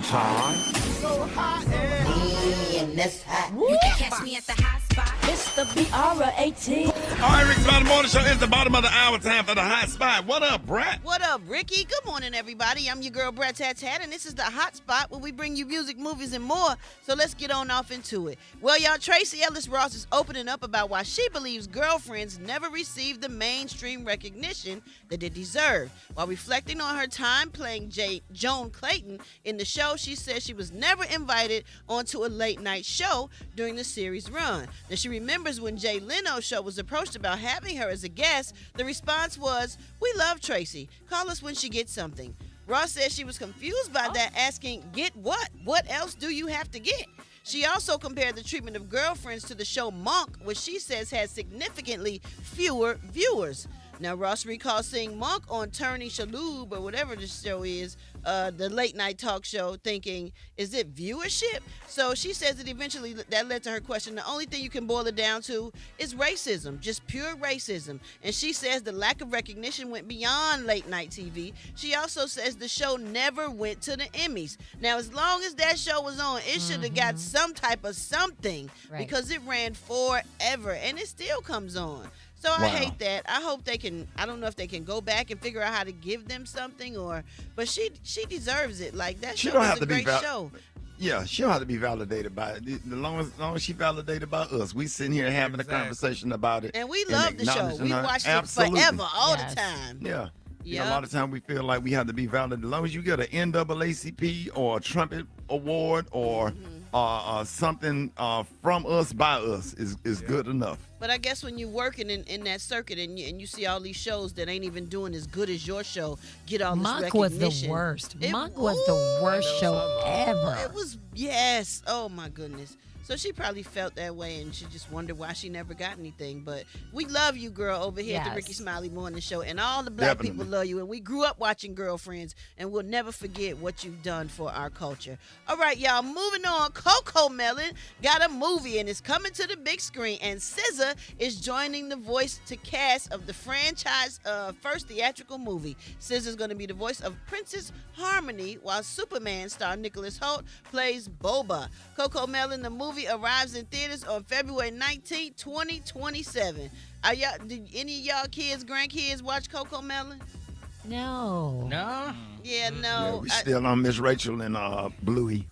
high. So high and that's hot. You can catch me at the hot spot. It's the BR18. All right, Rick's Smiley Morning Show is the bottom of the hour. Time for the hot spot. What up, Brat? What up, Rickey? Good morning, everybody. I'm your girl, Brat, and this is the hot spot where we bring you music, movies, and more. So let's get on off into it. Well, y'all, Tracee Ellis Ross is opening up about why she believes girlfriends never received the mainstream recognition that they deserve. While reflecting on her time playing Joan Clayton in the show, she says she was never invited onto a late-night show during the series run. Now, she remembers when Jay Leno's show was approached about having her as a guest, the response was, "We love Tracee. Call us when she gets something." Ross says she was confused by that, asking, "Get what? What else do you have to get?" She also compared the treatment of girlfriends to the show Monk, which she says has significantly fewer viewers. Now, Ross recalls seeing Monk on Turning Shalhoub, or whatever the show is, the late-night talk show, thinking, is it viewership? So she says that eventually that led to her question. The only thing you can boil it down to is racism, just pure racism. And she says the lack of recognition went beyond late-night TV. She also says the show never went to the Emmys. Now, as long as that show was on, it should have got some type of something, because it ran forever, and it still comes on. So I hate that. I hope they can, I don't know if they can go back and figure out how to give them something, but she deserves it. Like, that show was a great show. Yeah, she don't have to be validated by it. As long as she validated by us, we sitting here having a conversation about it. And we love the show. We watched it forever, all the time. Yeah. You know, a lot of times we feel like we have to be validated. As long as you get an NAACP or a Trumpet Award or something from us, by us, is good enough. But I guess when you're working in that circuit and you see all these shows that ain't even doing as good as your show get all this recognition. recognition. Was the worst. Monk was the worst show ever. It was, yes. Oh, my goodness. So she probably felt that way, and she just wondered why she never got anything. But we love you, girl, over here at the Rickey Smiley Morning Show. And all the black people love you. And we grew up watching Girlfriends, and we'll never forget what you've done for our culture. All right, y'all, moving on. Coco Melon got a movie, and it's coming to the big screen. And SZA is joining the voice to cast of the franchise first theatrical movie. SZA is going to be the voice of Princess Harmony, while Superman star Nicholas Hoult plays Boba. Coco Melon, the movie, arrives in theaters on February 19, 2027. Did any of y'all kids, grandkids watch Coco Melon? No. Yeah, no. Yeah, we still on Miss Rachel and Bluey.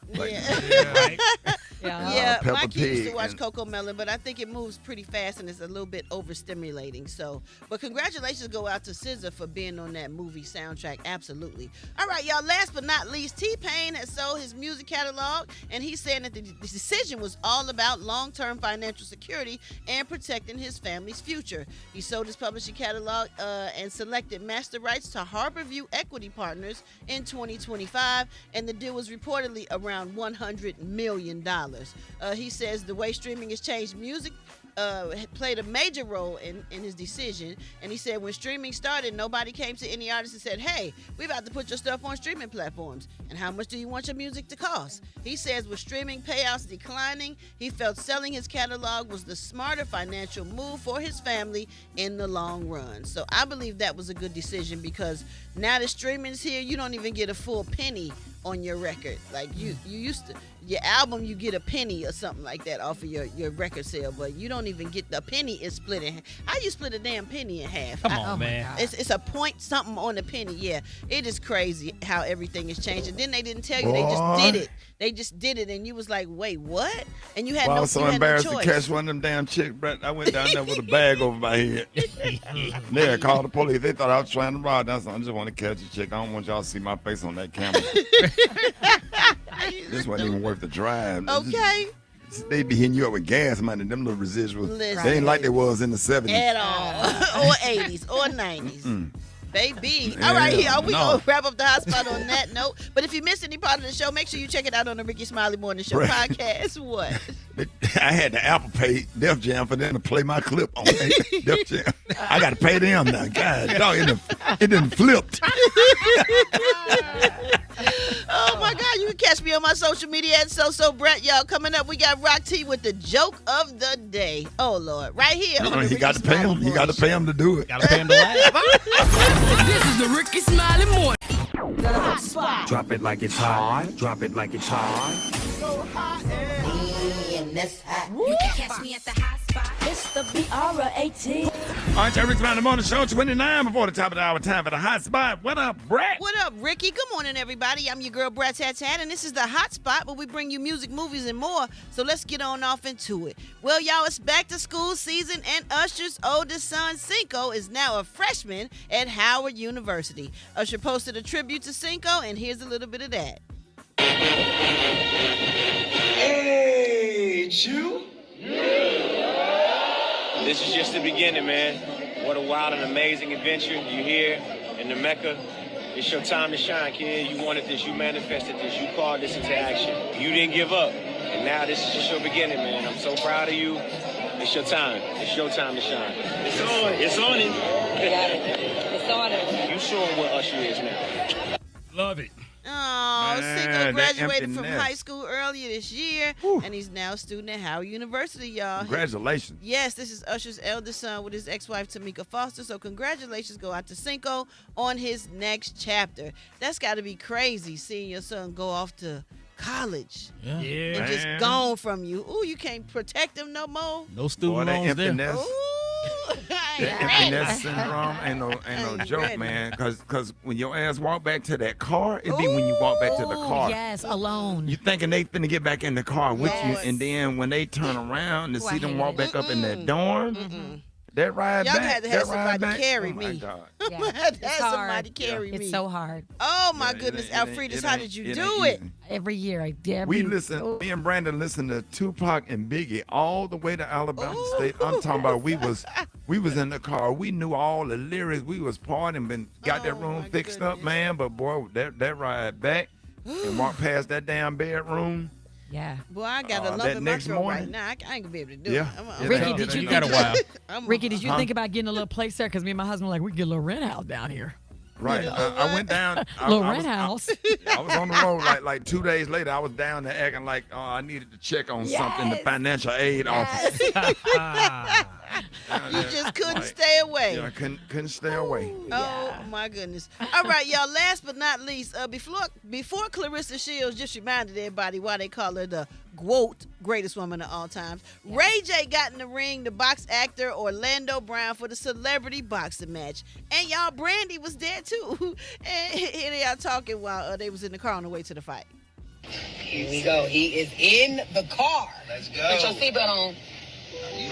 Yeah, my kids used to watch Coco Melon, but I think it moves pretty fast and it's a little bit overstimulating. So, but congratulations go out to SZA for being on that movie soundtrack. Absolutely. All right, y'all. Last but not least, T-Pain has sold his music catalog, and he's saying that the decision was all about long-term financial security and protecting his family's future. He sold his publishing catalog and selected master rights to Harborview Equity Partners in 2025, and the deal was reportedly around $100 million. He says the way streaming has changed music played a major role in his decision. And he said when streaming started, nobody came to any artist and said, "Hey, we're about to put your stuff on streaming platforms. And how much do you want your music to cost?" He says with streaming payouts declining, he felt selling his catalog was the smarter financial move for his family in the long run. So I believe that was a good decision, because now that streaming's here, you don't even get a full penny on your record. Like you used to, your album, you get a penny or something like that off of your record sale, but you don't even get the penny is split in half. How you split a damn penny in half? Come on, man. It's a point something on the penny. Yeah, it is crazy how everything is changed. And then they didn't tell you, they just did it. They just did it, and you was like, wait, what? And you had I no was so you had embarrassed no to choice. catch one of them damn chicks, Brett. I went down there with a bag over my head. They called the police. They thought I was trying to rob them. I just want to catch a chick. I don't want y'all to see my face on that camera. This wasn't even worth the drive. Okay. They be hitting you up with gas money. Them little residuals. Listen. They ain't like they was in the 70s. At all. Or 80s or 90s. Baby. All right, y'all. We going to wrap up the hot spot on that note. But if you missed any part of the show, make sure you check it out on the Rickey Smiley Morning Show podcast. What? I had to Apple Pay Def Jam for them to play my clip on Def Jam. I got to pay them now. God, dog, it done flipped. Oh, my God. You can catch me on my social media at Brat. Y'all, coming up, we got Rock T with the joke of the day. Oh, Lord. Right here. He got to pay him. You got to pay him to do it. Got to pay him to laugh. This is the Rickey Smiley Morning. The hot spot. Drop it like it's hot. Drop it like it's hot. You can catch me at the hot spot. It's the BR18. All right, y'all, Rick's Smiley Morning Show, 29 before the top of the hour. Time for the hot spot. What up, Brat? What up, Ricky? Good morning, everybody. I'm your girl, Brat, and this is the hot spot where we bring you music, movies, and more. So let's get on off into it. Well, y'all, it's back to school season, and Usher's oldest son, Cinco, is now a freshman at Howard University. Usher posted a tribute to Cinco, and here's a little bit of that. Hey, Chew. This is just the beginning, man. What a wild and amazing adventure. You're here in the Mecca. It's your time to shine, kid. You wanted this. You manifested this. You called this into action. You didn't give up. And now this is just your beginning, man. I'm so proud of you. It's your time. It's your time to shine. It's on. It's on it. It's on it. You showing what Usher is now. Love it. Oh, Man, Cinco that graduated empty from nest. high school earlier this year, and he's now a student at Howard University, y'all. Congratulations. Yes, this is Usher's eldest son with his ex-wife Tamika Foster. So congratulations go out to Cinco on his next chapter. That's got to be crazy seeing your son go off to college Yeah. and just Man. gone from you. Ooh, you can't protect him no more. No Boy, student that loans empty there. nest. Ooh, I That ain't empty ready. nest syndrome ain't no ain't joke, ready. man. Cause when your ass walk back to that car, it be when you walk back to the Oh, car. yes, alone. You thinking they finna get back in the car with you, Yes. and then when they turn around to Ooh, I see them hate walk it. back up in that dorm, Mm-mm. that ride Y'all back, had to that have ride somebody back, carry oh my me. God. Yeah. Had It's somebody hard. carry me. It's so hard. Oh my Yeah, goodness, it ain't- Alfredus, it how ain't- did you it do ain't it? easy. Every year I did. We listen. Me and Brandon listened to Tupac and Biggie all the way to Alabama State. I'm talking about we was in the car. We knew all the lyrics. We was partying, and got that Oh, room my fixed up, goodness. man. But boy, that ride back and walk past that damn bedroom. Yeah. Boy, I got a lump that in my next throat morning- right now. I ain't gonna be able to do Yeah. it. Yeah, Ricky, that- did that- you You that- got a while. Ricky, did you Huh? think about getting a little place there? Because me and my husband were like, we could get a little rent house down here. Right. I went down. Little I rent was- house. I was on the road like 2 days later. I was down there acting like I needed to check on something. The Yes. financial aid office. You just couldn't stay away. Yeah, I couldn't stay away. Oh my goodness! All right, y'all. Last but not least, before Clarissa Shields just reminded everybody why they call her the GWOAT, greatest woman of all times. Ray J got in the ring, the box actor Orlando Brown for the celebrity boxing match, and y'all, Brandy was there too. And here they are talking while they was in the car on the way to the fight. Here we go. He is in the car. Let's Put your go. seatbelt on.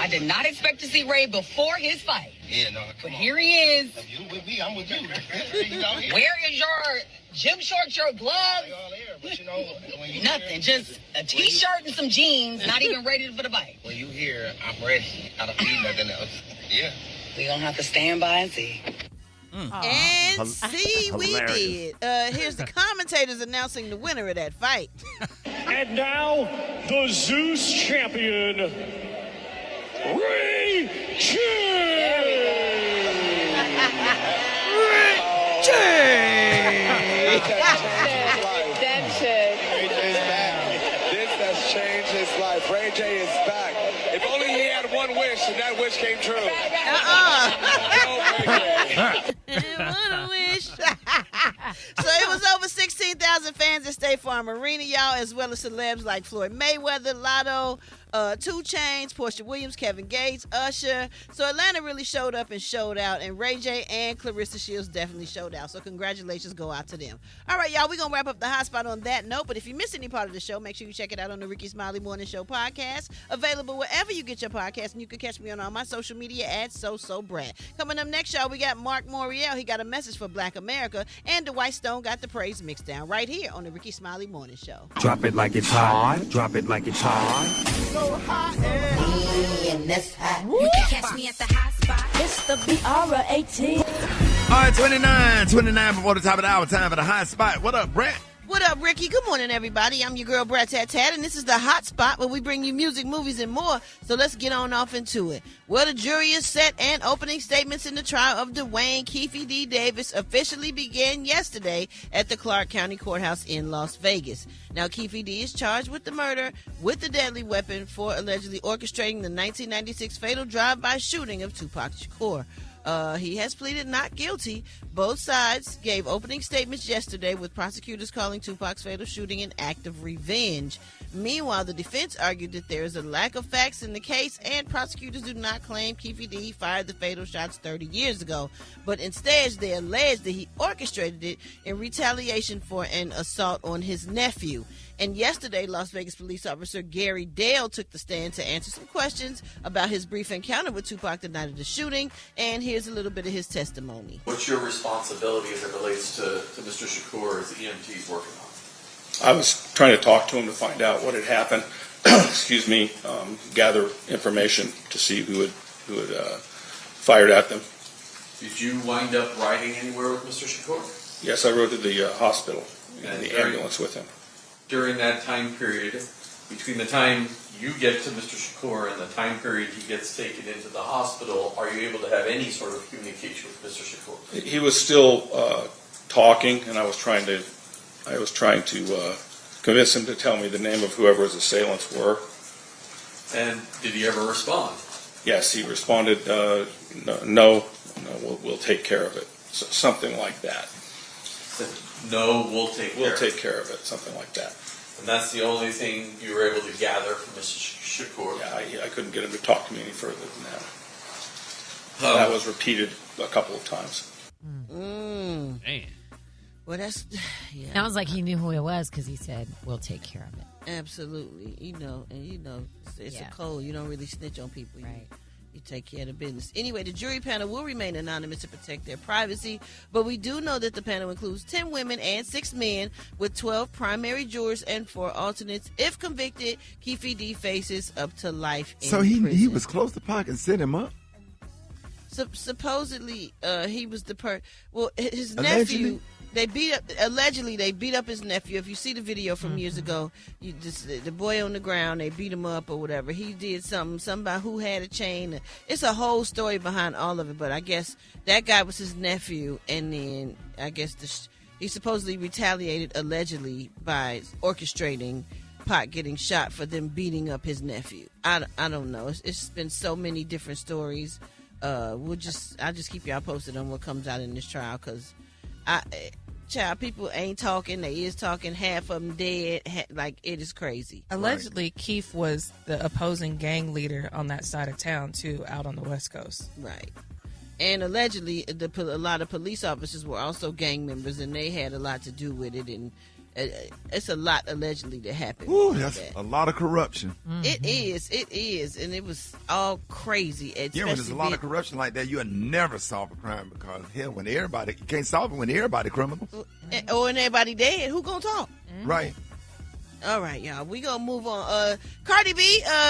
I did not expect to see Ray before his fight. Yeah, no, But come on. here he is. You with me, I'm with you. You out here. Where is your gym shorts, your gloves? They all here, but you know, when you Nothing. here- Just a t-shirt and some jeans, not even ready for the fight. When you here, I'm ready. I don't need nothing else. Yeah. We're going to have to stand by and see. And Hil- see, we hilarious. did. Here's the commentators announcing the winner of that fight. And now, the Zeus champion, Rickey. This has changed his life. Ray J is back. If only he had one wish, and that wish came true. What a wish. So it was over 16,000 fans at State Farm Arena, y'all, as well as celebs like Floyd Mayweather, Lotto, 2 Chainz, Portia Williams, Kevin Gates, Usher. So Atlanta really showed up and showed out, and Ray J and Clarissa Shields definitely showed out. So congratulations go out to them. All right, y'all, we're going to wrap up the hot spot on that note, but if you missed any part of the show, make sure you check it out on the Rickey Smiley Morning Show podcast, available wherever you get your podcast, and you can catch me on all my social media at Brat. Coming up next, y'all, we got Mark Moriel. He got a message for Black America, and Dwight Stone got the praise mixed down right here on the Rickey Smiley Morning Show. Drop it like it's hot. Drop it like it's hot. You can catch me at the hot spot. It's the BR18. All right, 29 before the top of the hour. Time for the hot spot. What up, Brett? What up, Ricky? Good morning, everybody. I'm your girl, Brat, and this is the hot spot where we bring you music, movies, and more. So let's get on off into it. Well, the jury is set, and opening statements in the trial of Dwayne Keefe D. Davis officially began yesterday at the Clark County Courthouse in Las Vegas. Now, Keefe D. is charged with the murder with a deadly weapon for allegedly orchestrating the 1996 fatal drive-by shooting of Tupac Shakur. He has pleaded not guilty. Both sides gave opening statements yesterday, with prosecutors calling Tupac's fatal shooting an act of revenge. Meanwhile, the defense argued that there is a lack of facts in the case, and prosecutors do not claim Keffe D fired the fatal shots 30 years ago, but instead they allege that he orchestrated it in retaliation for an assault on his nephew. And yesterday, Las Vegas police officer Gary Dale took the stand to answer some questions about his brief encounter with Tupac the night of the shooting, and here's a little bit of his testimony. What's your responsibility as it relates to Mr. Shakur as the EMT's working on? I was trying to talk to him to find out what had happened. Excuse me. Gather information to see who had fired at them. Did you wind up riding anywhere with Mr. Shakur? Yes, I rode to the hospital in the ambulance with him. During that time period, between the time you get to Mr. Shakur and the time period he gets taken into the hospital, are you able to have any sort of communication with Mr. Shakur? He was still talking, and I was trying to convince him to tell me the name of whoever his assailants were. And did he ever respond? Yes, he responded, no, we'll take care of it. So, something like that. No, we'll take care of it, something like that. And that's the only thing you were able to gather from Mr. Shakur? Yeah, I couldn't get him to talk to me any further than that. That was repeated a couple of times. Man. Well, that's, yeah. Sounds like he knew who it was because he said, we'll take care of it. Absolutely. It's a code. You don't really snitch on people. Right. You take care of the business. Anyway, the jury panel will remain anonymous to protect their privacy, but we do know that the panel includes 10 women and 6 men, with 12 primary jurors and 4 alternates. If convicted, Keffe D faces up to life in prison. He was close to Pac and set him up? Supposedly, he was the his Allegedly? nephew... Allegedly, they beat up his nephew. If you see the video from years ago, the boy on the ground, they beat him up or whatever. He did something about who had a chain. It's a whole story behind all of it, but I guess that guy was his nephew, and then I guess he supposedly retaliated allegedly by orchestrating Pac getting shot for them beating up his nephew. I don't know. It's been so many different stories. I'll just keep y'all posted on what comes out in this trial, because people ain't talking. They is talking. Half of them dead. Like, it is crazy. Allegedly, Keith was the opposing gang leader on that side of town, too, out on the West Coast. Right. And allegedly, a lot of police officers were also gang members, and they had a lot to do with it. And it's a lot allegedly that happened. Ooh, that's a lot of corruption. It is, and it was all crazy. Yeah, when there's a lot of corruption like that, you'll never solve a crime, because hell, you can't solve it when everybody criminals. Or when everybody dead, who gonna talk? Right. All right, y'all. We gonna move on. Cardi B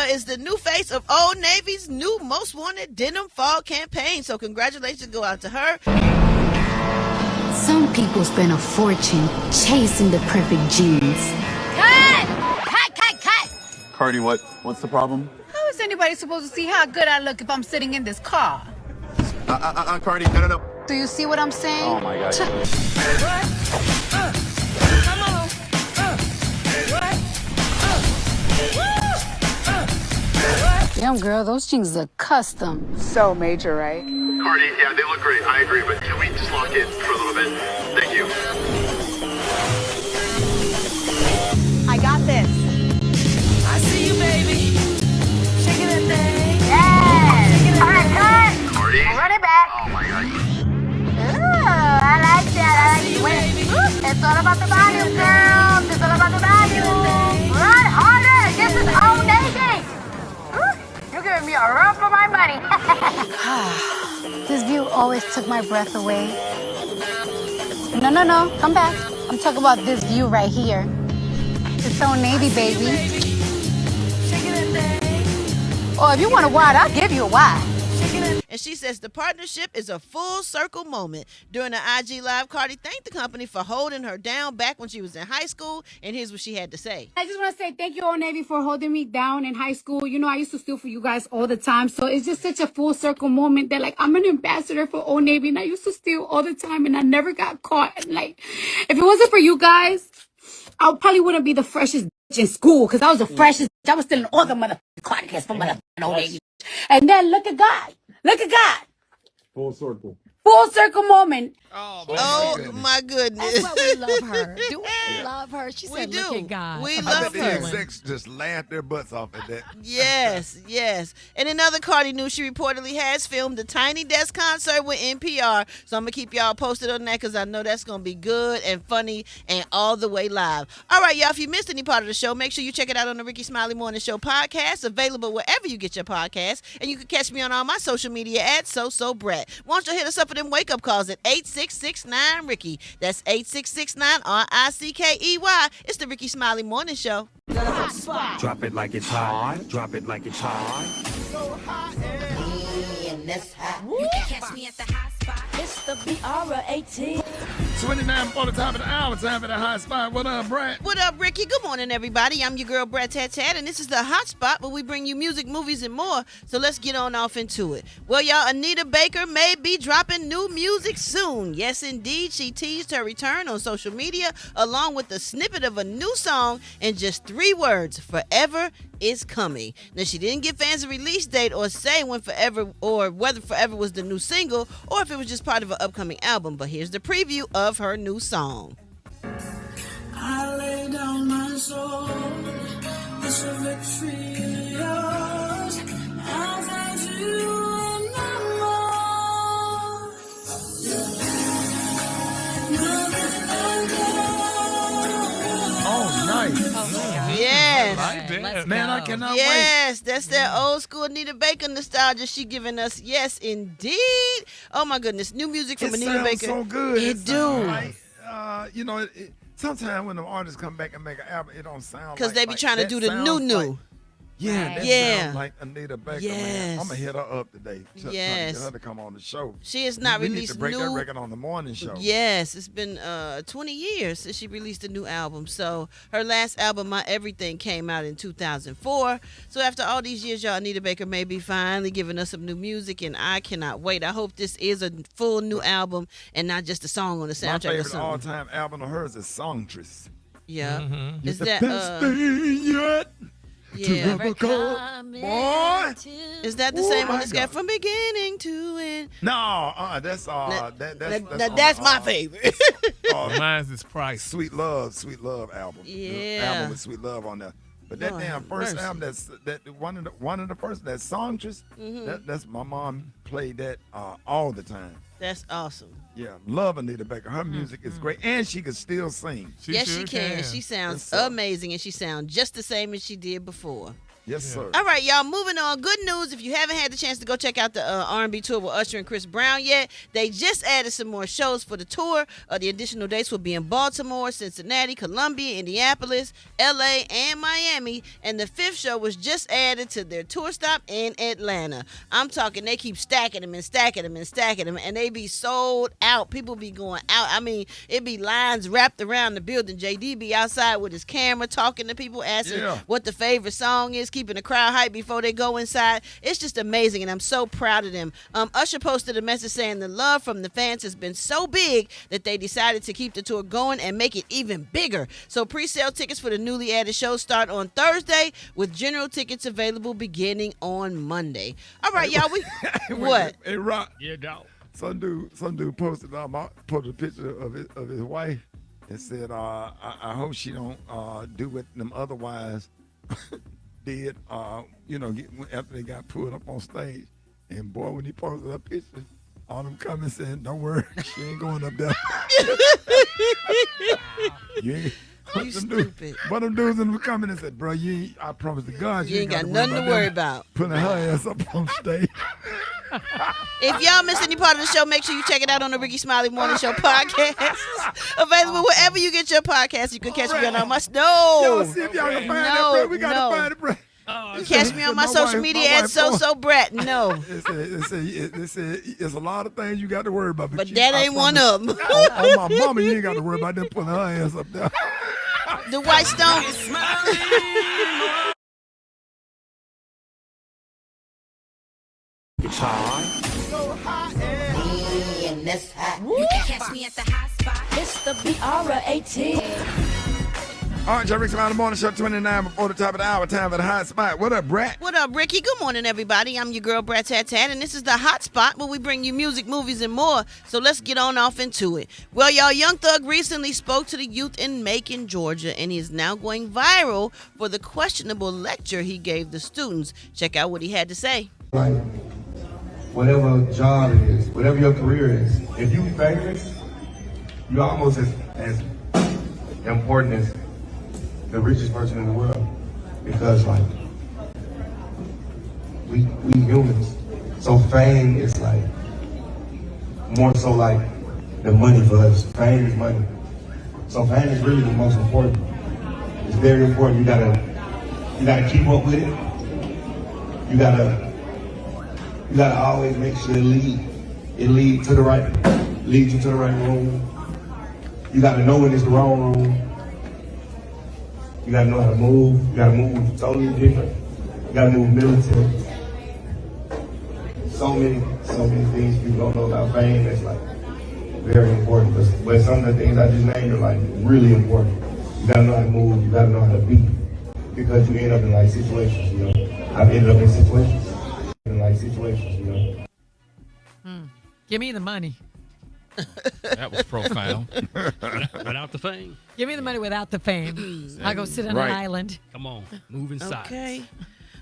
is the new face of Old Navy's new Most Wanted Denim Fall campaign. So congratulations go out to her. Some people spend a fortune chasing the perfect jeans. Cut! Cardi, what's the problem? How is anybody supposed to see how good I look if I'm sitting in this car? Cardi, no. Do you see what I'm saying? Oh my God. Come on. Damn, girl, those jeans are custom. So major, right? Cardi, yeah, they look great. I agree, but can we just lock in for a little bit? Thank you. I got this. I see you, baby. Shaking that thing. Yes. All right, cut. Cardi. Run it back. Oh my God. Ooh, I like that. It's all about the volume, girl. It's all about the volume. Run harder. This is Old Navy. You're giving me a run for my money. This view always took my breath away. No. Come back. I'm talking about this view right here. It's Old Navy, baby. Or if you want a wide, I'll give you a wide. And she says the partnership is a full circle moment. During the IG Live, Cardi thanked the company for holding her down back when she was in high school. And here's what she had to say. I just want to say thank you, Old Navy, for holding me down in high school. You know, I used to steal for you guys all the time. So it's just such a full circle moment that, like, I'm an ambassador for Old Navy. And I used to steal all the time and I never got caught. And, like, if it wasn't for you guys, I probably wouldn't be the freshest bitch in school, because I was the freshest bitch. I was stealing all the motherfucking cardigans from motherfucking Old Navy. And then look at God. Look at God. Full circle. Full circle moment. Oh my goodness. That's why we love her. Do we love her? She We said, look do. at God. We I love bet the her. execs just laughed their butts off at that. Yes, yes. And in other Cardi news, she reportedly has filmed the Tiny Desk concert with NPR. So I'm going to keep y'all posted on that because I know that's going to be good and funny and all the way live. All right, y'all, if you missed any part of the show, make sure you check it out on the Rickey Smiley Morning Show podcast, available wherever you get your podcasts. And you can catch me on all my social media at Brat. Why don't you hit us up for them wake-up calls at 866-9-RICKEY. That's 866-9-RICKEY. It's the Rickey Smiley Morning Show. Drop it like it's hot. Drop it like it's hot. You can catch me at the hot spot. It's the BR18. 29 for the top of the hour. Time for the hot spot. What up, Brat? What up, Ricky? Good morning, everybody. I'm your girl, Brat, and this is the Hot Spot where we bring you music, movies, and more. So let's get on off into it. Well, y'all, Anita Baker may be dropping new music soon. Yes, indeed. She teased her return on social media along with a snippet of a new song in just 3 words: Forever is Coming. Now, she didn't give fans a release date or say when Forever or whether Forever was the new single or if it was just part of an upcoming album. But here's the preview of her new song. I lay down my soul. It's a victory yours. I thank you and I'm more. Oh, nice. Yes. Man, I cannot wait. Yes, that's that old school Anita Baker nostalgia she giving us. Yes, indeed. Oh my goodness, new music from Anita sounds Baker. so good. It do. Like, sometimes when the artists come back and make an album, it don't sound Because like, they be trying to that do the sounds new. like- yeah, that Yeah. sounds like Anita Baker. Man. Yes. I'm gonna hit her up today. Trying to Yes. get her to come on the show. She has not we released need to break that new- record on the morning show. Yes, it's been 20 years since she released a new album. So her last album, My Everything, came out in 2004. So after all these years, y'all, Anita Baker may be finally giving us some new music, and I cannot wait. I hope this is a full new album and not just a song on the My soundtrack or favorite something. all-time album of hers is Songstress. Yeah. Is the that best thing yet to yeah. ever come, boy? Is that the Oh, same my one that's got God. From Beginning to End? No, that's That's my favorite. Mine's is Price. Sweet Love album. The Yeah. album with Sweet Love on there. But that Lord damn have first mercy. album, that one of the first, that Songstress, that's my mom played that all the time. That's awesome. Yeah, love Anita Baker. Her music is great, and she can still sing. Yes, she can. She sounds Yes, sir. amazing, and she sounds just the same as she did before. Yes, sir. All right, y'all, moving on. Good news. If you haven't had the chance to go check out the R&B tour with Usher and Chris Brown yet, they just added some more shows for the tour. The additional dates will be in Baltimore, Cincinnati, Columbia, Indianapolis, L.A., and Miami. And the 5th show was just added to their tour stop in Atlanta. I'm talking, they keep stacking them and stacking them and stacking them, and they be sold out. People be going out. I mean, it be lines wrapped around the building. JD be outside with his camera talking to people, asking what the favorite song is, keeping the crowd hyped before they go inside. It's just amazing, and I'm so proud of them. Usher posted a message saying the love from the fans has been so big that they decided to keep the tour going and make it even bigger. So pre-sale tickets for the newly added shows start on Thursday, with general tickets available beginning on Monday. All right, y'all. What? Hey, Rock. Yeah, dog. Some dude posted a picture of his wife and said, I hope she don't do what them otherwise did, after they got pulled up on stage. And boy, when he posted that picture, all them comments saying, don't worry, she ain't going up there. You ain't. You stupid. One of them dudes in the comments said, bro, I promise to God, You ain't got nothing to worry about. Putting her ass up on stage. If y'all missed any part of the show, make sure you check it out on the Rickey Smiley Morning Show podcast. Available wherever you get your podcast. You can catch me on all my... Y'all see if y'all can find that, bro. We got to find it, bro. You catch me on my social media at Brat. No. It's a lot of things you got to worry about. But that ain't one of them. On my mama, you ain't got to worry about them putting her ass up there. The White Stone. It's hot. And that's hot. You can catch me at the hot spot. It's the BR18. All right, Rickey Smiley Morning Show, 29 before the top of the hour. Time for the hot spot. What up, Brat? What up, Rickey? Good morning, everybody. I'm your girl, Brat, and this is the hot spot where we bring you music, movies, and more. So let's get on off into it. Well, y'all, Young Thug recently spoke to the youth in Macon, Georgia, and he is now going viral for the questionable lecture he gave the students. Check out what he had to say. Like, whatever job it is, whatever your career is, if you famous, you're almost as important as the richest person in the world, because like we humans, so fame is like more so like the money for us. Fame is money, so fame is really the most important. It's very important. You gotta keep up with it. You gotta always make sure it lead to the right, lead you to the right room. You gotta know when it's the wrong room. You gotta know how to move. You gotta move totally different. You gotta move militant. So many things people don't know about fame that's like very important. But some of the things I just named are like really important. You gotta know how to move. You gotta know how to be, because you end up in like situations. You know, I've ended up in situations. Give me the money. That was profound. Without the fame. Give me the money without the fame. I'll go sit on an island. Come on, move inside. Okay.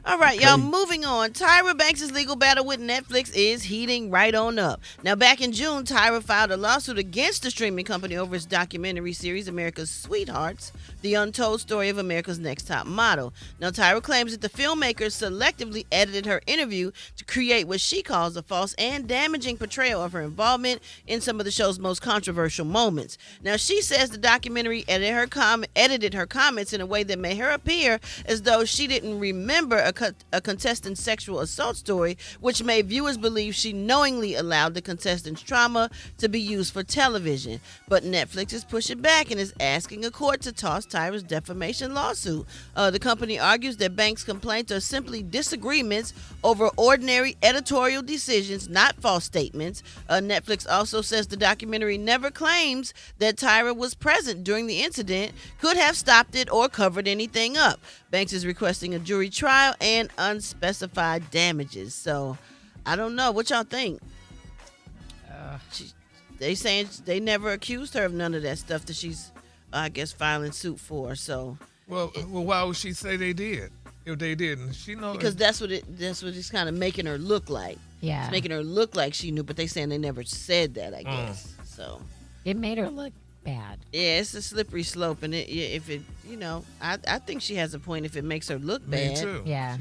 All right, y'all, moving on. Tyra Banks' legal battle with Netflix is heating right on up. Now, back in June, Tyra filed a lawsuit against the streaming company over its documentary series, America's Sweethearts, the untold story of America's Next Top Model. Now, Tyra claims that the filmmakers selectively edited her interview to create what she calls a false and damaging portrayal of her involvement in some of the show's most controversial moments. Now, she says the documentary edited her comments in a way that made her appear as though she didn't remember a contestant's sexual assault story, which made viewers believe she knowingly allowed the contestant's trauma to be used for television. But Netflix is pushing back and is asking a court to toss Tyra's defamation lawsuit. The company argues that Banks' complaints are simply disagreements over ordinary editorial decisions, not false statements. Netflix also says the documentary never claims that Tyra was present during the incident, could have stopped it, or covered anything up. Banks is requesting a jury trial and unspecified damages. So, I don't know. What y'all think? They saying they never accused her of none of that stuff that she's, I guess, filing suit for. So, well, why would she say they did if they didn't? She knows, because that's what it's kind of making her look like. Yeah, it's making her look like she knew, but they saying they never said that. I guess so. It made her look bad. Yeah, it's a slippery slope, and I think she has a point if it makes her look bad. Me too. Yeah,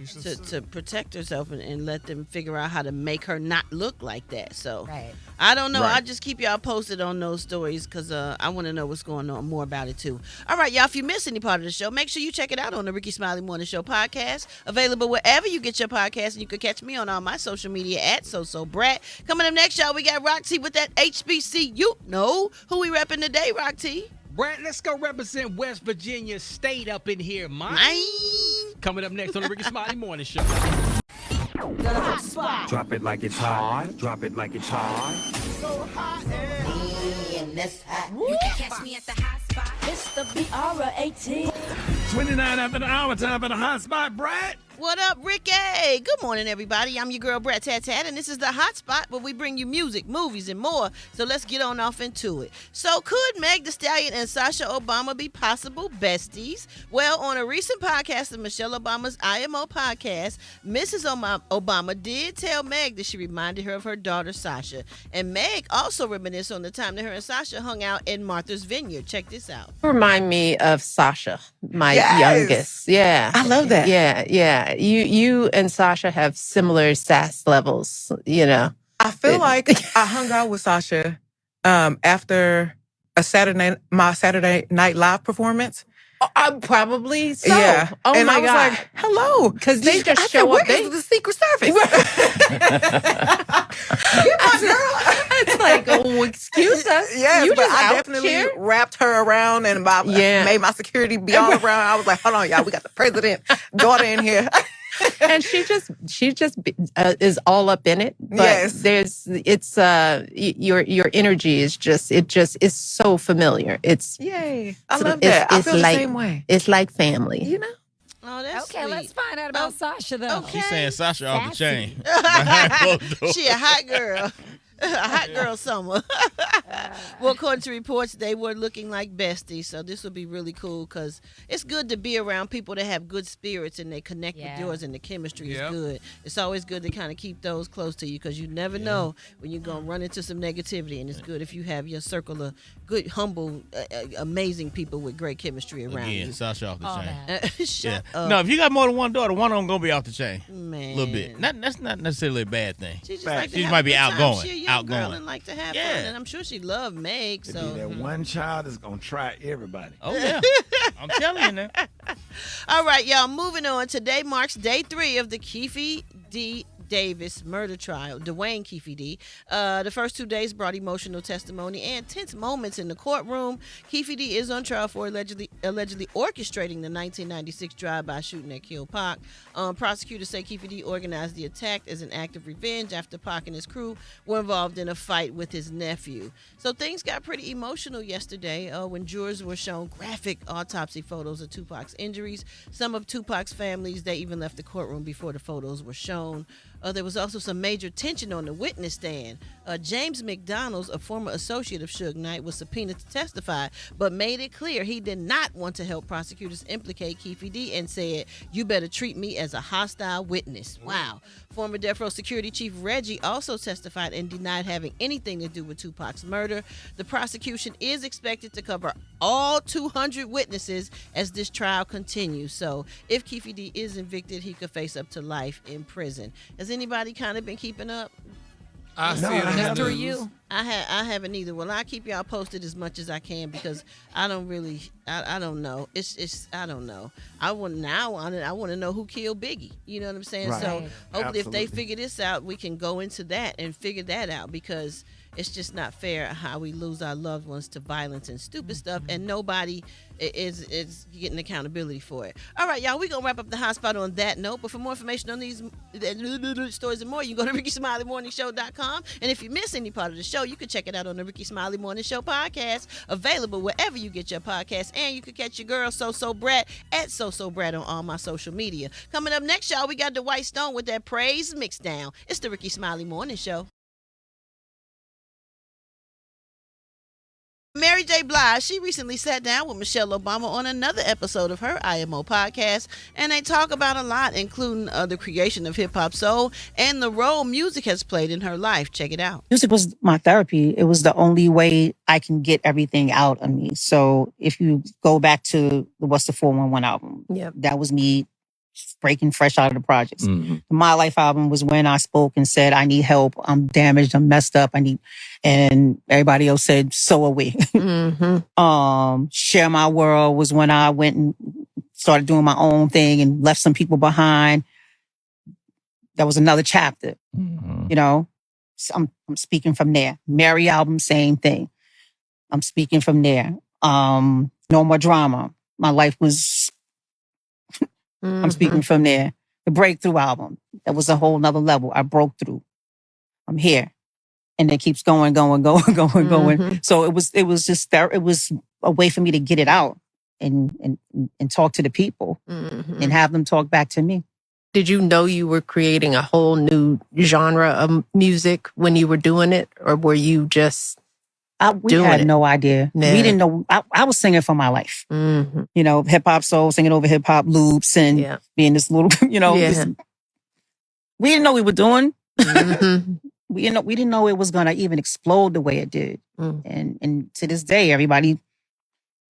to protect herself and let them figure out how to make her not look like that. So right. I don't know. Right. I'll just keep y'all posted on those stories because I want to know what's going on more about it too. All right, y'all. If you miss any part of the show, make sure you check it out on the Rickey Smiley Morning Show podcast, available wherever you get your podcast, and you can catch me on all my social media at Brat. Coming up next, y'all, we got Roxy with that HBCU. Know who we repping today, Roxy? Brat, let's go represent West Virginia State up in here, man. Coming up next on the Rickey Smiley Morning Show. The hot spot. Drop it like it's hot. Drop it like it's hot. So hot and that's hot. You can catch me at the hot spot. It's the BR18. 29 after the hour. Time for the hot spot, Brat. What up, Rickey? Good morning, everybody. I'm your girl, Brat, and this is the hot spot where we bring you music, movies, and more. So let's get on off into it. So could Meg Thee Stallion and Sasha Obama be possible besties? Well, on a recent podcast of Michelle Obama's IMO podcast, Mrs. Obama did tell Meg that she reminded her of her daughter, Sasha. And Meg also reminisced on the time that her and Sasha hung out in Martha's Vineyard. Check this out. Remind me of Sasha, my youngest. Yeah. I love that. Yeah. You and Sasha have similar sass levels, you know. I feel like I hung out with Sasha after my Saturday Night Live performance. Probably so. Yeah. Oh and my I was God. like, hello. Because they just I show said, up. Where is the Secret Service? Get my girl. It's like, oh, excuse us. Yes, you but just I out definitely here? wrapped her around and made my security be all around. I was like, hold on, y'all. We got the president daughter in here. And she just is all up in it. But your energy is it's so familiar. Yay. I love that. I feel the same way. It's like family. You know? Oh, that's Okay, sweet. let's find out about Sasha, though. Okay. She's saying Sasha off the chain. She a hot girl. A hot girl summer. Well, according to reports, they were looking like besties, so this will be really cool because it's good to be around people that have good spirits and they connect with yours and the chemistry is good. It's always good to kind of keep those close to you because you never know when you're going to run into some negativity, and it's good if you have your circle of good, humble, amazing people with great chemistry around you. Sasha off the chain. Shut up. No, if you got more than one daughter, one of them going to be off the chain. Man. A little bit. That's not necessarily a bad thing. She just like to She have might a be good time. outgoing. She a young girl and like to have fun, and I'm sure she loved Meg. To So be that one child that's gonna try everybody. Oh yeah, I'm telling you now. All right, y'all. Moving on. Today marks day 3 of the Keefe D. Davis murder trial. Dwayne Keefe D. The first 2 days brought emotional testimony and tense moments in the courtroom. Keefe D. is on trial for allegedly orchestrating the 1996 drive-by shooting that killed Pac. Prosecutors say Keefe D. organized the attack as an act of revenge after Pac and his crew were involved in a fight with his nephew. So things got pretty emotional yesterday when jurors were shown graphic autopsy photos of Tupac's injuries. Some of Tupac's families, they even left the courtroom before the photos were shown. There was also some major tension on the witness stand. James McDonald's, a former associate of Suge Knight, was subpoenaed to testify, but made it clear he did not want to help prosecutors implicate Keefe D. and said, "You better treat me as a hostile witness." Wow. Former Death Row Security Chief Reggie also testified and denied having anything to do with Tupac's murder. The prosecution is expected to cover all 200 witnesses as this trial continues. So if Keefe D. is convicted, he could face up to life in prison. Has anybody kind of been keeping up? I see it Just on through the news. you. I haven't either. Well, I keep y'all posted as much as I can because I don't really, I don't know. I don't know. I want to know who killed Biggie. You know what I'm saying? Right. So hopefully, if they Absolutely. figure this out, we can go into that and figure that out because it's just not fair how we lose our loved ones to violence and stupid stuff, and nobody is getting accountability for it. All right, y'all, we're going to wrap up the hot spot on that note. But for more information on these stories and more, you can go to RickeySmileyMorningShow.com. And if you miss any part of the show, you can check it out on the Rickey Smiley Morning Show podcast, available wherever you get your podcasts. And you can catch your girl, So Brat, at So Brat on all my social media. Coming up next, y'all, we got the White Stone with that praise mix down. It's the Rickey Smiley Morning Show. Mary J. Blige, she recently sat down with Michelle Obama on another episode of her IMO podcast, and they talk about a lot, including the creation of hip-hop soul and the role music has played in her life. Check it out. Music was my therapy. It was the only way I can get everything out of me. So if you go back to the What's the 411 album, that was me breaking fresh out of the projects. Mm-hmm. The My Life album was when I spoke and said, I need help. I'm damaged. I'm messed up. And everybody else said, so are we. Share My World was when I went and started doing my own thing and left some people behind. That was another chapter, you know. So I'm speaking from there. Mary album, same thing. I'm speaking from there. No More Drama. My life was, I'm speaking from there. The Breakthrough album, that was a whole nother level. I broke through. I'm here. And it keeps going. So it was just there. It was a way for me to get it out and talk to the people and have them talk back to me. Did you know you were creating a whole new genre of music when you were doing it? Or were you just we had no idea. Yeah. We didn't know. I was singing for my life. You know, hip hop soul, singing over hip hop loops and being this little, you know, we didn't know we were doing. We didn't know it was going to even explode the way it did. And to this day, everybody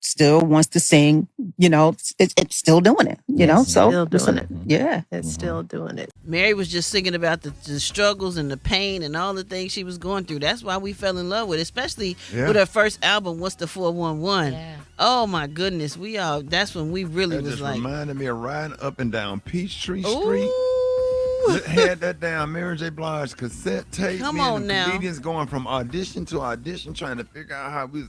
still wants to sing, you know, it's still doing it, you know? So still doing it. Yeah. It's still doing it. Mary was just singing about the struggles and the pain and all the things she was going through. That's why we fell in love with it, especially with her first album, What's the 411? Yeah. Oh my goodness. That's when we really that was just like. reminded me of riding up and down Peachtree Street. Had that damn Mary J. Blige cassette tape. Come me and on the now. Comedians going from audition to audition, trying to figure out how we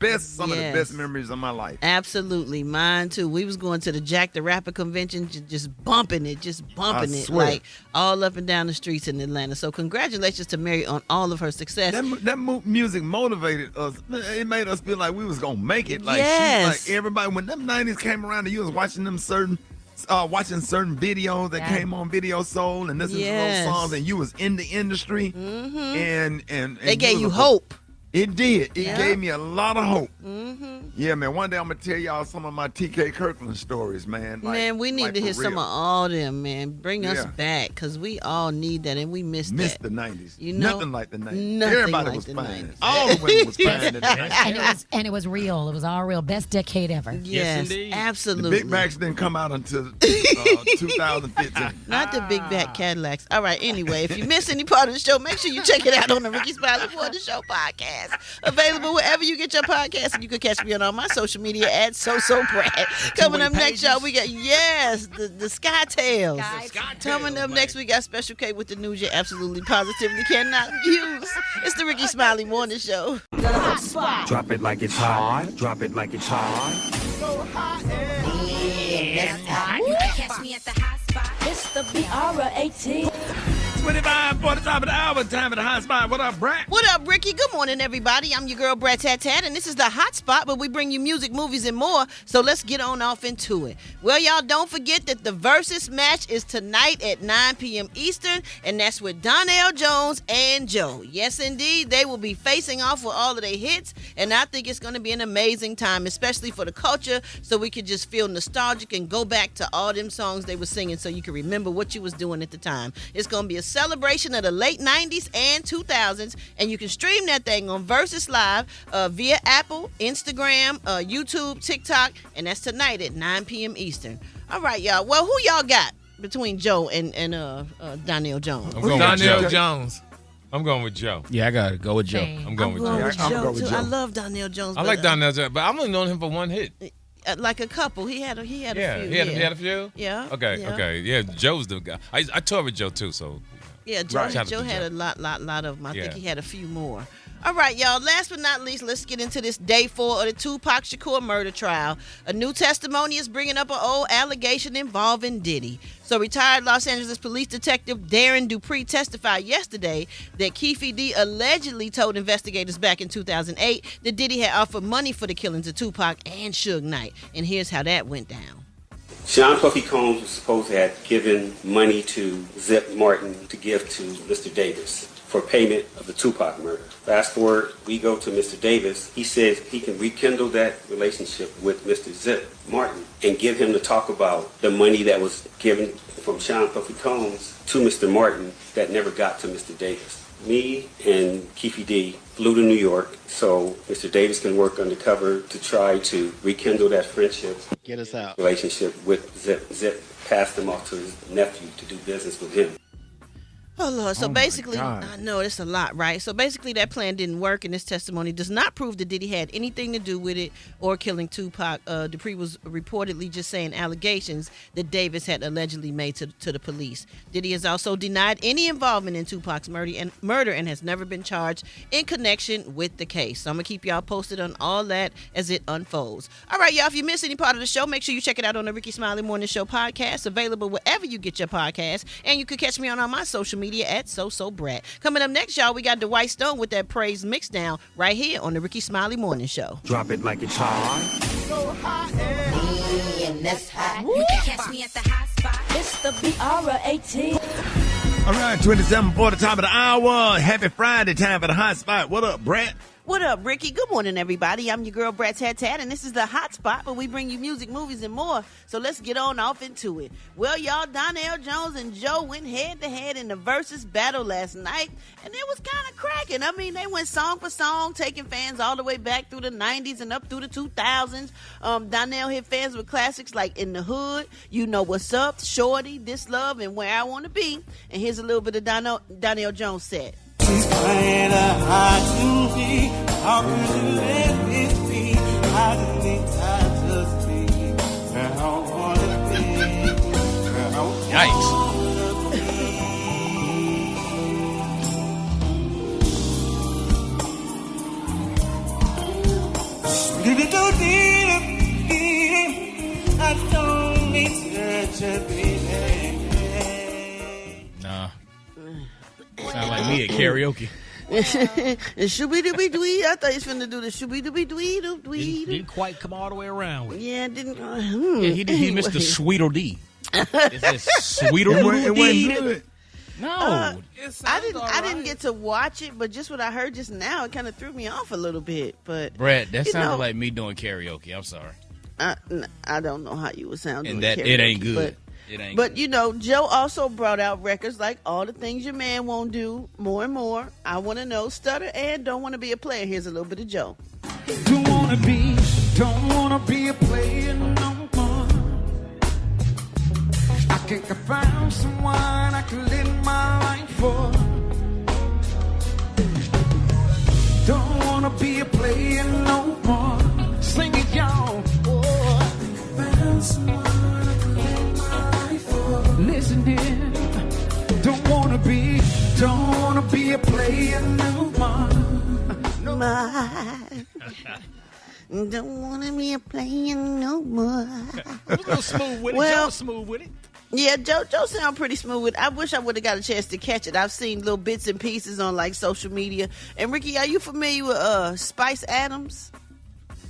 was some of the best memories of my life. Absolutely, mine too. We was going to the Jack the Rapper convention, just bumping it, I it, swear. like all up and down the streets in Atlanta. So congratulations to Mary on all of her success. That music motivated us. It made us feel like we was gonna make it. Like Yes. like everybody when them 90s came around and you was watching them watching certain videos that came on Video Soul and listening to those songs, and you was in the industry, and They gave you was hope. It did. It Yeah. gave me a lot of hope. Mm-hmm. Yeah, man. One day I'm gonna tell y'all some of my TK Kirkland stories, man. Man, we need to hear some of all them, man. Bring us Yeah. back, because we all need that, and we missed the 90s. You know? Nothing like the 90s. Nothing Everybody like was the fine. 90s. All the women was fine in the 90s. And it was real. It was all real. Best decade ever. Yes, The absolutely. Big Macs didn't come out until 2015. Not the big back Cadillacs. All right, anyway, if you miss any part of the show, make sure you check it out on the Rickey Smiley Morning Show podcast. Available wherever you get your podcast, and you can catch me on all my social media at Brat. Coming up next, y'all, we got, the Sky Tales. Coming up next, we got Special K with the news you absolutely positively cannot use. It's the Rickey Smiley Morning Show. Drop it like it's hot. Drop it like it's hot. You can catch me at the hot spot. It's the BR18. 25 for the top of the hour, time at the hot spot. What up, Brat? What up, Rickey? Good morning, everybody. I'm your girl, Brat, and this is the Hot Spot, where we bring you music, movies, and more. So let's get on off into it. Well, y'all, don't forget that the Versus match is tonight at 9 p.m. Eastern, and that's with Donnell Jones and Joe. Yes, indeed, they will be facing off with all of their hits, and I think it's going to be an amazing time, especially for the culture, so we can just feel nostalgic and go back to all them songs they were singing, so you can remember what you was doing at the time. It's going to be a celebration of the late 90s and 2000s, and you can stream that thing on Versus Live via Apple, Instagram, YouTube, TikTok, and that's tonight at 9 p.m. Eastern. All right, y'all. Well, who y'all got between Joe and Donnell Jones? I'm going with Donnell Jones. I'm going with Joe. Yeah, I gotta go with Joe. I'm going with Joe. I'm going with Joe, too. I love Donnell Jones. I like Donnell Jones, but I've only known him for one hit. Like a couple. He had a few. He had a few? Yeah. Okay. Yeah, Joe's the guy. I toured with Joe, too, so. Yeah, Joe had a lot of them. I think he had a few more. All right, y'all. Last but not least, let's get into this day 4 of the Tupac Shakur murder trial. A new testimony is bringing up an old allegation involving Diddy. So retired Los Angeles police detective Darren Dupree testified yesterday that Keefe D allegedly told investigators back in 2008 that Diddy had offered money for the killings of Tupac and Suge Knight. And here's how that went down. Sean Puffy Combs was supposed to have given money to Zip Martin to give to Mr. Davis for payment of the Tupac murder. Fast forward, we go to Mr. Davis. He says he can rekindle that relationship with Mr. Zip Martin and give him to talk about the money that was given from Sean Puffy Combs to Mr. Martin that never got to Mr. Davis. Me and Keefe D flew to New York so Mr. Davis can work undercover to try to rekindle that friendship. Get us out. Relationship with Zip. Zip passed him off to his nephew to do business with him. Oh, Lord. So basically, I know it's a lot, right? So basically, that plan didn't work, and this testimony does not prove that Diddy had anything to do with it or killing Tupac. Dupree was reportedly just saying allegations that Davis had allegedly made to the police. Diddy has also denied any involvement in Tupac's murder and has never been charged in connection with the case. So I'm going to keep y'all posted on all that as it unfolds. All right, y'all, if you missed any part of the show, make sure you check it out on the Rickey Smiley Morning Show podcast, available wherever you get your podcast, and you can catch me on all my social media at Brat. Coming up next, y'all, we got Dwight Stone with that praise mixdown right here on the Rickey Smiley Morning Show. Drop it like it's hot. So hot and that's hot. You can catch me at the hot spot. It's the BR18. All right, 27 for the top of the hour. Happy Friday, time for the hot spot. What up, Brat? What up, Rickey? Good morning, everybody. I'm your girl, Brat, and this is the Hot Spot, where we bring you music, movies, and more. So let's get on off into it. Well, y'all, Donnell Jones and Joe went head-to-head in the Versus battle last night, and it was kind of cracking. I mean, they went song for song, taking fans all the way back through the 90s and up through the 2000s. Donnell hit fans with classics like In the Hood, You Know What's Up, Shorty, This Love, and Where I Want to Be. And here's a little bit of Donnell Jones set. She's playing a hard to be. How could you let this be? I just think I just be where I wanna be. Yikes. should be. Nah. Sound like me at karaoke. Shooby-dooby-dwee. I thought he was finna do the shooby-dooby-dwee. Didn't quite come all the way around with it. Yeah, didn't. Yeah, he missed the Sweetledee. Is it It wasn't Sweetledee? good. No. I didn't get to watch it, but just what I heard just now, it kind of threw me off a little bit. But Brad, that you sounded know, like me doing karaoke. I'm sorry. I don't know how you would sound And doing that karaoke, it ain't good. But you know, Joe also brought out records like All the Things Your Man Won't Do, More and More, I Want to Know, Stutter, and Don't Want to Be a Player. Here's a little bit of Joe. Don't wanna be a player no more. I think I found someone I can live my life for. Don't wanna be a player no more. Sing it, y'all. Oh, found someone I can live my life for. Listen here. Don't wanna be a player no more. Don't want to be a player no more. A little smooth with it. Well, Joe was smooth with it. Yeah, Joe sound pretty smooth with it. I wish I would have got a chance to catch it. I've seen little bits and pieces on like social media. And Ricky, are you familiar with Spice Adams?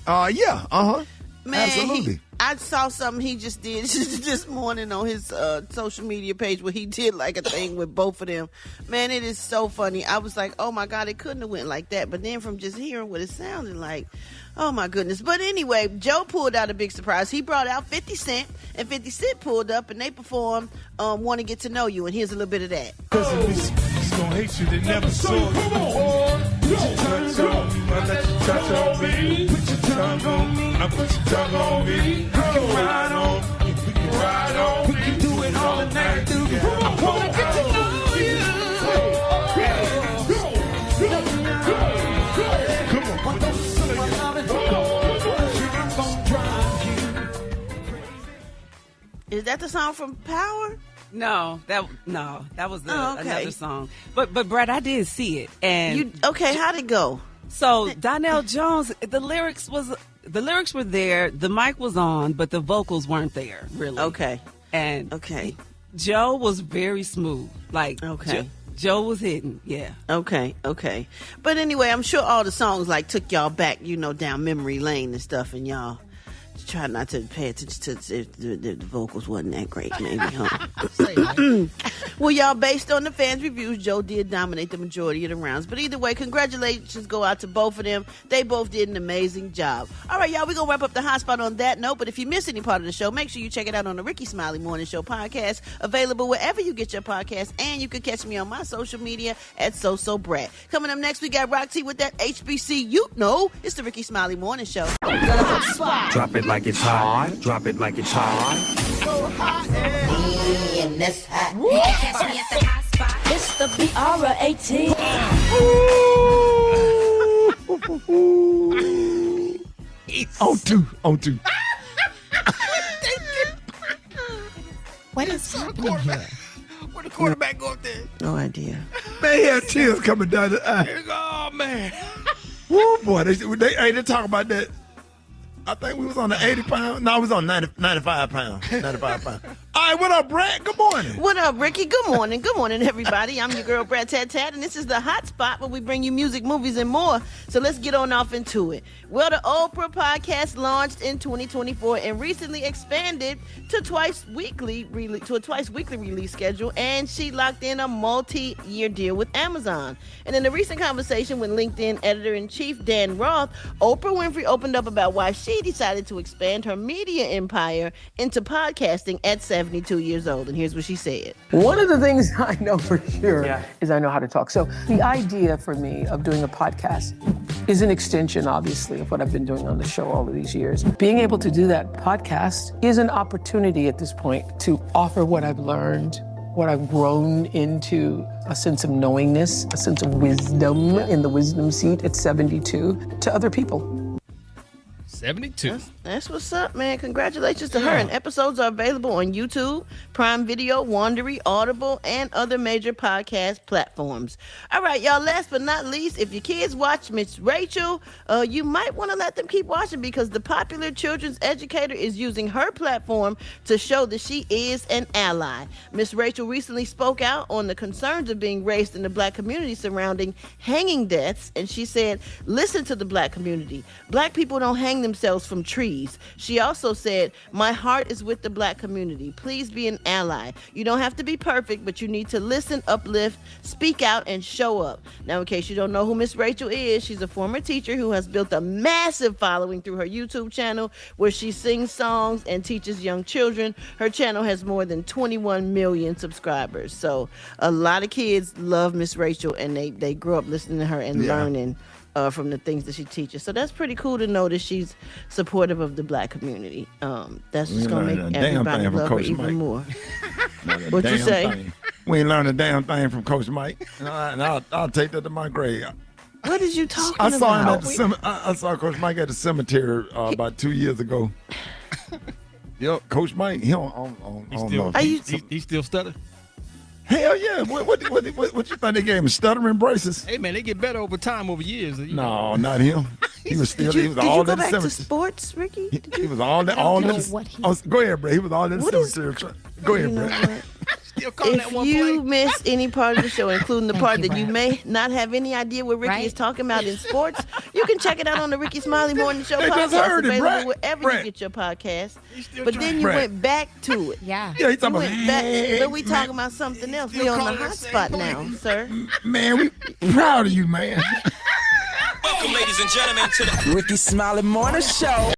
Yeah, Man, absolutely. I saw something he just did this morning on his social media page where he did like a thing with both of them. Man, it is so funny. I was like, oh my God, it couldn't have went like that. But then from just hearing what it sounded like, oh my goodness. But anyway, Joe pulled out a big surprise. He brought out 50 Cent, and 50 Cent pulled up and they performed Want to Get to Know You. And here's a little bit of that. It's gonna hate you, they never saw you before. Put your touch on me, I let you touch on me. Put your tongue on me, I put your tongue on me. We can ride on, we can ride on. We can do it all the night through. I wanna get to know you. Come on, put those someone out and Is that the song from Power? No, that was okay. another song. But Brad, I did see it, and how'd it go? So Donnell Jones, the lyrics were there, the mic was on, but the vocals weren't there really. Okay, and Joe was very smooth. Like Joe was hitting, yeah. Okay. But anyway, I'm sure all the songs like took y'all back, down memory lane and stuff, and y'all try not to pay attention to the vocals wasn't that great, maybe, huh? Well, y'all, based on the fans' reviews, Joe did dominate the majority of the rounds. But either way, congratulations go out to both of them. They both did an amazing job. All right, y'all, we're going to wrap up the hot spot on that note. But if you miss any part of the show, make sure you check it out on the Rickey Smiley Morning Show podcast, available wherever you get your podcast. And you can catch me on my social media at Brat. Coming up next, we got Roxy with that HBC. It's the Rickey Smiley Morning Show. Drop it like it's hot. Drop it like it's hot. So hot and that's hot. Catch me at the hot spot. It's the BR18. On two. What is happening here? Where the quarterback go up there? No idea. Man, he had tears coming down the eye. Oh, man. Woo, boy, they talk about that. I think we was on the 80 pound. No, I was on 95 pounds. 95 pounds. All right, what up, Brat? Good morning. What up, Ricky? Good morning. Good morning, everybody. I'm your girl, Brat, and this is the hot spot where we bring you music, movies, and more. So let's get on off into it. Well, the Oprah podcast launched in 2024 and recently expanded to a twice weekly release schedule, and she locked in a multi-year deal with Amazon. And in a recent conversation with LinkedIn editor-in-chief Dan Roth, Oprah Winfrey opened up about why she decided to expand her media empire into podcasting at 72 years old. And here's what she said. One of the things I know for sure is I know how to talk. So the idea for me of doing a podcast is an extension, obviously, of what I've been doing on the show all of these years. Being able to do that podcast is an opportunity at this point to offer what I've learned, what I've grown into, a sense of knowingness, a sense of wisdom in the wisdom seat at 72 to other people. 72. That's what's up, man. Congratulations to her. And episodes are available on YouTube, Prime Video, Wandery, Audible, and other major podcast platforms. All right, y'all, last but not least, if your kids watch Miss Rachel, you might want to let them keep watching because the popular children's educator is using her platform to show that she is an ally. Miss Rachel recently spoke out on the concerns of being raised in the Black community surrounding hanging deaths, and she said, listen to the Black community. Black people don't hang themselves from trees. She also said, my heart is with the Black community. Please be an ally. You don't have to be perfect, but you need to listen, uplift, speak out, and show up. Now, in case you don't know who Miss Rachel is, she's a former teacher who has built a massive following through her YouTube channel where she sings songs and teaches young children. Her channel has more than 21 million subscribers. So a lot of kids love Miss Rachel, and they grow up listening to her and learning from the things that she teaches. So that's pretty cool to know that she's supportive of the Black community. That's just going to make everybody love her even more. What you say? We ain't learned a damn thing from Coach Mike. And I'll take that to my grave. What did you talking about? I saw Coach Mike at the cemetery about 2 years ago. Yep, Coach Mike, he still stutter? Hell yeah! What you think they gave him? Stuttering braces? Hey man, they get better over time, over years. No, not him. He was still. Did he was you all go in the back to cemetery. sports, Ricky? He was all that. Go ahead, bro. He was all in the cemetery. Go ahead, bro. If you miss any part of the show, including the part that you may not have any idea what Ricky is talking about in sports, you can check it out on the Ricky Smiley Morning Show podcast, available wherever you get your podcast. But then you went back to it. Yeah. Yeah, he talking about. But we talking about something else. We on the hot spot now, sir. Man, we proud of you, man. Welcome, ladies and gentlemen, to the Ricky Smiley Morning Show.